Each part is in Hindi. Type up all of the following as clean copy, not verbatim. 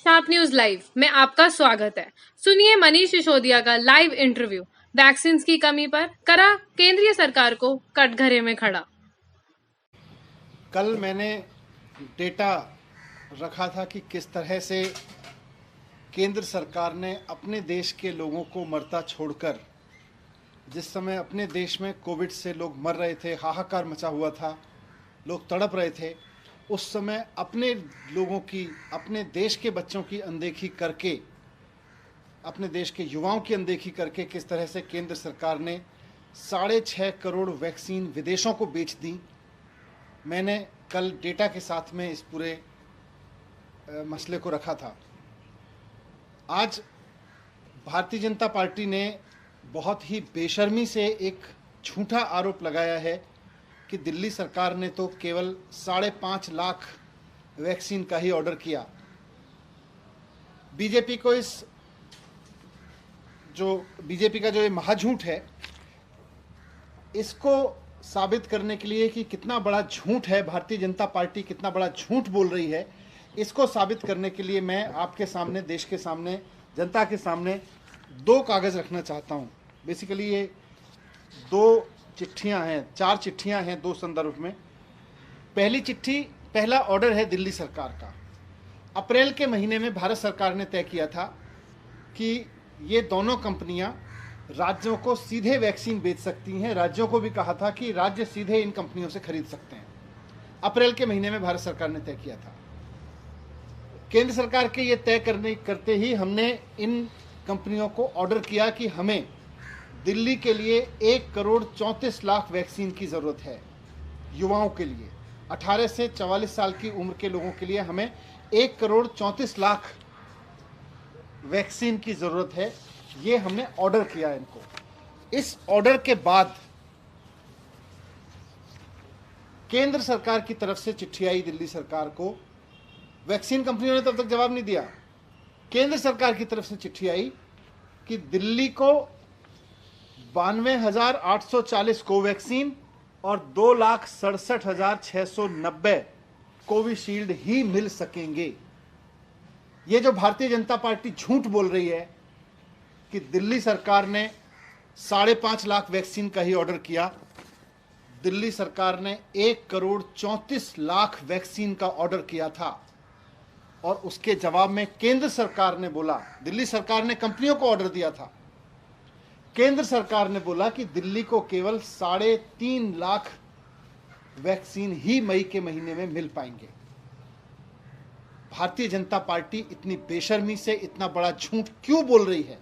शार्प न्यूज लाइव में आपका स्वागत है। सुनिए मनीष सिसोदिया का लाइव इंटरव्यू। वैक्सीन की कमी पर करा केंद्रीय सरकार को कटघरे में खड़ा। कल मैंने डेटा रखा था कि किस तरह से केंद्र सरकार ने अपने देश के लोगों को मरता छोड़कर, जिस समय अपने देश में कोविड से लोग मर रहे थे, हाहाकार मचा हुआ था, लोग तड़प रहे थे, उस समय अपने लोगों की, अपने देश के बच्चों की अनदेखी करके, अपने देश के युवाओं की अनदेखी करके किस तरह से केंद्र सरकार ने 6.5 करोड़ वैक्सीन विदेशों को बेच दी। मैंने कल डेटा के साथ में इस पूरे मसले को रखा था। आज भारतीय जनता पार्टी ने बहुत ही बेशर्मी से एक झूठा आरोप लगाया है कि दिल्ली सरकार ने तो केवल 5.5 लाख वैक्सीन का ही ऑर्डर किया। बीजेपी का जो ये महाझूठ है, इसको साबित करने के लिए कि कितना बड़ा झूठ है, भारतीय जनता पार्टी कितना बड़ा झूठ बोल रही है, इसको साबित करने के लिए मैं आपके सामने, देश के सामने, जनता के सामने 2 कागज़ रखना चाहता हूँ। बेसिकली ये 2 चिट्ठियाँ हैं, 4 चिट्ठियाँ हैं 2 संदर्भ में। पहली चिट्ठी, पहला ऑर्डर है दिल्ली सरकार का। अप्रैल के महीने में भारत सरकार ने तय किया था कि ये दोनों कंपनियां राज्यों को सीधे वैक्सीन बेच सकती हैं। राज्यों को भी कहा था कि राज्य सीधे इन कंपनियों से खरीद सकते हैं। अप्रैल के महीने में भारत सरकार ने तय किया था। केंद्र सरकार के ये तय करते ही हमने इन कंपनियों को ऑर्डर किया कि हमें दिल्ली के लिए 1 करोड़ 34 लाख वैक्सीन की ज़रूरत है। युवाओं के लिए, 18 से 44 साल की उम्र के लोगों के लिए हमें 1 करोड़ 34 लाख वैक्सीन की ज़रूरत है। ये हमने ऑर्डर किया इनको। इस ऑर्डर के बाद केंद्र सरकार की तरफ से चिट्ठी आई दिल्ली सरकार को। वैक्सीन कंपनियों ने तब तक जवाब नहीं दिया। केंद्र सरकार की तरफ से चिट्ठी आई कि दिल्ली को 92,840 कोवैक्सीन और 2,67,690 कोविशील्ड ही मिल सकेंगे। ये जो भारतीय जनता पार्टी झूठ बोल रही है कि दिल्ली सरकार ने 5.5 लाख वैक्सीन का ही ऑर्डर किया, दिल्ली सरकार ने 1 करोड़ 34 लाख वैक्सीन का ऑर्डर किया था। और उसके जवाब में केंद्र सरकार ने बोला, दिल्ली सरकार ने कंपनियों को ऑर्डर दिया था, केंद्र सरकार ने बोला कि दिल्ली को केवल 3.5 लाख वैक्सीन ही मई के महीने में मिल पाएंगे। भारतीय जनता पार्टी इतनी बेशर्मी से इतना बड़ा झूठ क्यों बोल रही है,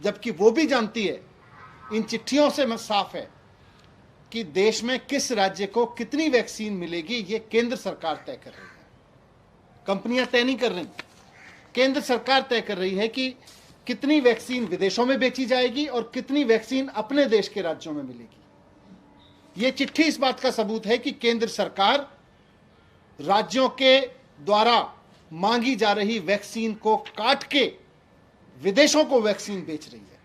जबकि वो भी जानती है, इन चिट्ठियों से साफ है कि देश में किस राज्य को कितनी वैक्सीन मिलेगी ये केंद्र सरकार तय कर रही है। कंपनियां तय नहीं कर रही, केंद्र सरकार तय कर रही है कि कितनी वैक्सीन विदेशों में बेची जाएगी और कितनी वैक्सीन अपने देश के राज्यों में मिलेगी। यह चिट्ठी इस बात का सबूत है कि केंद्र सरकार राज्यों के द्वारा मांगी जा रही वैक्सीन को काट के विदेशों को वैक्सीन बेच रही है।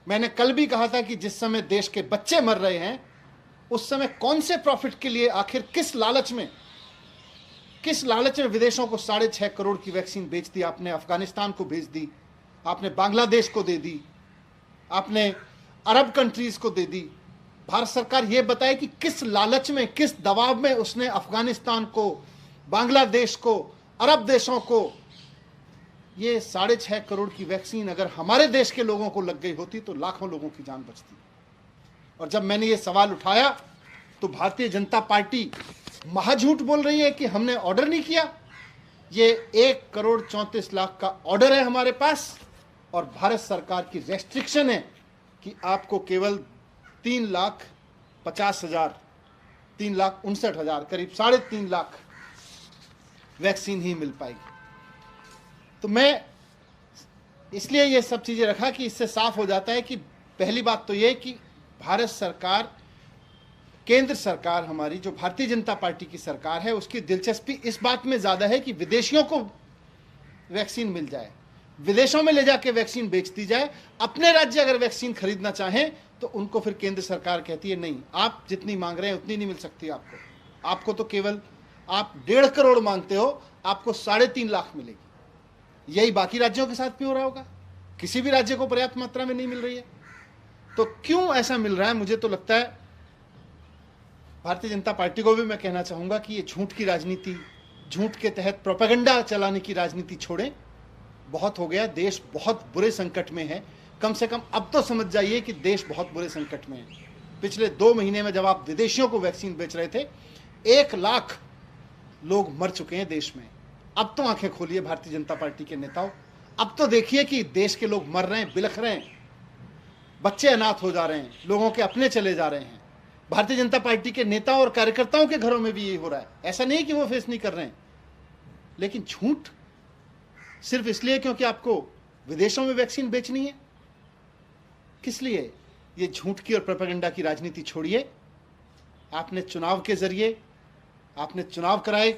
मैंने कल भी कहा था कि जिस समय देश के बच्चे मर रहे हैं, उस समय कौन से प्रॉफिट के लिए, आखिर किस लालच में विदेशों को 6.5 करोड़ की वैक्सीन बेच दी। आपने अफगानिस्तान को भेज दी, आपने बांग्लादेश को दे दी, आपने अरब कंट्रीज को दे दी। भारत सरकार ये बताए कि किस लालच में, किस दबाव में उसने अफगानिस्तान को, बांग्लादेश को, अरब देशों को ये 6.5 करोड़ की वैक्सीन अगर हमारे देश के लोगों को लग गई होती तो लाखों लोगों की जान बचती। और जब मैंने ये सवाल उठाया तो भारतीय जनता पार्टी महाझूठ बोल रही है कि हमने ऑर्डर नहीं किया। ये 1 करोड़ 34 लाख का ऑर्डर है हमारे पास, और भारत सरकार की रेस्ट्रिक्शन है कि आपको केवल 3,50,000, 3,59,000, करीब 3.5 लाख वैक्सीन ही मिल पाएगी। तो मैं इसलिए ये सब चीज़ें रखा कि इससे साफ हो जाता है कि पहली बात तो ये कि भारत सरकार, केंद्र सरकार हमारी, जो भारतीय जनता पार्टी की सरकार है, उसकी दिलचस्पी इस बात में ज़्यादा है कि विदेशियों को वैक्सीन मिल जाए, विदेशों में ले जाके वैक्सीन बेच दी जाए। अपने राज्य अगर वैक्सीन खरीदना चाहें तो उनको फिर केंद्र सरकार कहती है नहीं, आप जितनी मांग रहे हैं उतनी नहीं मिल सकती आपको तो केवल आप 1.5 करोड़ मांगते हो, आपको 3.5 लाख मिलेगी। यही बाकी राज्यों के साथ भी हो रहा होगा। किसी भी राज्य को पर्याप्त मात्रा में नहीं मिल रही है, तो क्यों ऐसा मिल रहा है? मुझे तो लगता है भारतीय जनता पार्टी को भी मैं कहना चाहूंगा कि ये झूठ की राजनीति, झूठ के तहत प्रोपेगेंडा चलाने की राजनीति छोड़ें। बहुत हो गया, देश बहुत बुरे संकट में है। कम से कम अब तो समझ जाइए कि देश बहुत बुरे संकट में है। पिछले 2 महीने में जब आप विदेशियों को वैक्सीन बेच रहे थे, 1 लाख लोग मर चुके हैं देश में। अब तो आंखें खोलिए भारतीय जनता पार्टी के नेताओं, अब तो देखिए कि देश के लोग मर रहे हैं, बिलख रहे हैं, बच्चे अनाथ हो जा रहे हैं, लोगों के अपने चले जा रहे हैं। भारतीय जनता पार्टी के नेताओं और कार्यकर्ताओं के घरों में भी यही हो रहा है। ऐसा नहीं कि वो फेस नहीं कर रहे हैं, लेकिन झूठ सिर्फ इसलिए क्योंकि आपको विदेशों में वैक्सीन बेचनी है। किस लिए? ये झूठ की और प्रोपेगेंडा की राजनीति छोड़िए। आपने चुनाव के जरिए, आपने चुनाव कराए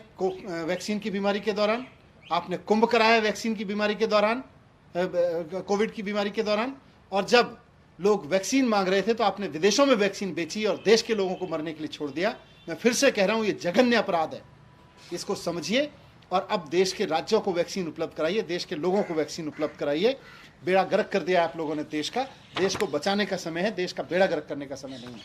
वैक्सीन की बीमारी के दौरान, आपने कुंभ कराया वैक्सीन की बीमारी के दौरान, कोविड की बीमारी के दौरान, और जब लोग वैक्सीन मांग रहे थे तो आपने विदेशों में वैक्सीन बेची और देश के लोगों को मरने के लिए छोड़ दिया। मैं फिर से कह रहा हूं, ये जघन्य अपराध है, इसको समझिए और अब देश के राज्यों को वैक्सीन उपलब्ध कराइए, देश के लोगों को वैक्सीन उपलब्ध कराइए। बेड़ा गर्क कर दिया आप लोगों ने देश का। देश को बचाने का समय है, देश का बेड़ा गर्क करने का समय नहीं है।